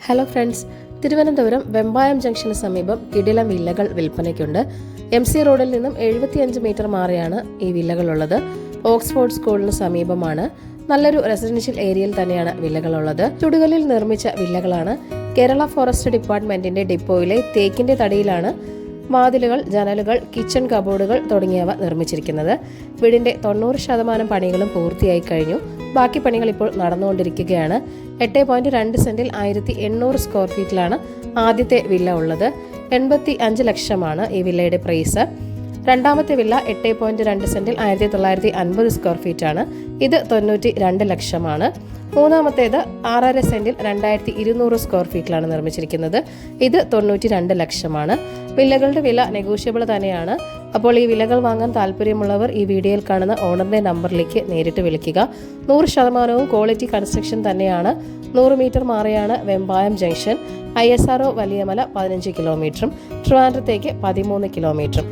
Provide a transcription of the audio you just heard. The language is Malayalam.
Hello friends, Thiruvananthapuram Vembayam junction സമീപം കിടിലം വില്ലകൾ വിൽപ്പനയ്ക്കുണ്ട്. MC റോഡിൽ നിന്നും 75 മീറ്റർ മാറിയാണ് ഈ വില്ലകളുള്ളത്. ഓക്സ്ഫോർഡ് സ്കൂളിന് സമീപമാണ്. നല്ലൊരു റെസിഡൻഷ്യൽ ഏരിയയിൽ തന്നെയാണ് വില്ലകളുള്ളത്. ചുടുകല്ലിൽ നിർമ്മിച്ച വില്ലകളാണ്. കേരള ഫോറസ്റ്റ് ഡിപ്പാർട്ട്മെന്റിന്റെ ഡിപ്പോയിലെ തേക്കിന്റെ തടിയിലാണ് വാതിലുകൾ, ജനലുകൾ, കിച്ചൺ കബോർഡുകൾ തുടങ്ങിയവ നിർമ്മിച്ചിരിക്കുന്നത്. വീടിന്റെ 90% പണികളും പൂർത്തിയായി കഴിഞ്ഞു. ബാക്കി പണികൾ ഇപ്പോൾ നടന്നുകൊണ്ടിരിക്കുകയാണ്. 8.2 സെന്റിൽ 1800 സ്ക്വയർ ഫീറ്റിലാണ് ആദ്യത്തെ വില്ല ഉള്ളത്. 85 ലക്ഷമാണ് ഈ വില്ലയുടെ പ്രൈസ്. രണ്ടാമത്തെ വില്ല 8.2 സെന്റിൽ 1950 സ്ക്വയർ ഫീറ്റാണ്. ഇത് 92 ലക്ഷമാണ്. മൂന്നാമത്തേത് 6.5 സെന്റിൽ 2200 സ്ക്വയർ ഫീറ്റിലാണ് നിർമ്മിച്ചിരിക്കുന്നത്. ഇത് 92 ലക്ഷമാണ്. വില്ലകളുടെ വില നെഗോഷ്യബിൾ തന്നെയാണ്. അപ്പോൾ ഈ വില്ലകൾ വാങ്ങാൻ താല്പര്യമുള്ളവർ ഈ വീഡിയോയിൽ കാണുന്ന ഓണറിന്റെ നമ്പറിലേക്ക് നേരിട്ട് വിളിക്കുക. 100% ക്വാളിറ്റി കൺസ്ട്രക്ഷൻ തന്നെയാണ്. 100 മീറ്റർ മാറിയാണ് വെമ്പായം ജംഗ്ഷൻ. ISRO വലിയമല 15 കിലോമീറ്ററും ട്രിവാൻഡ്രത്തേക്ക് 13 കിലോമീറ്ററും.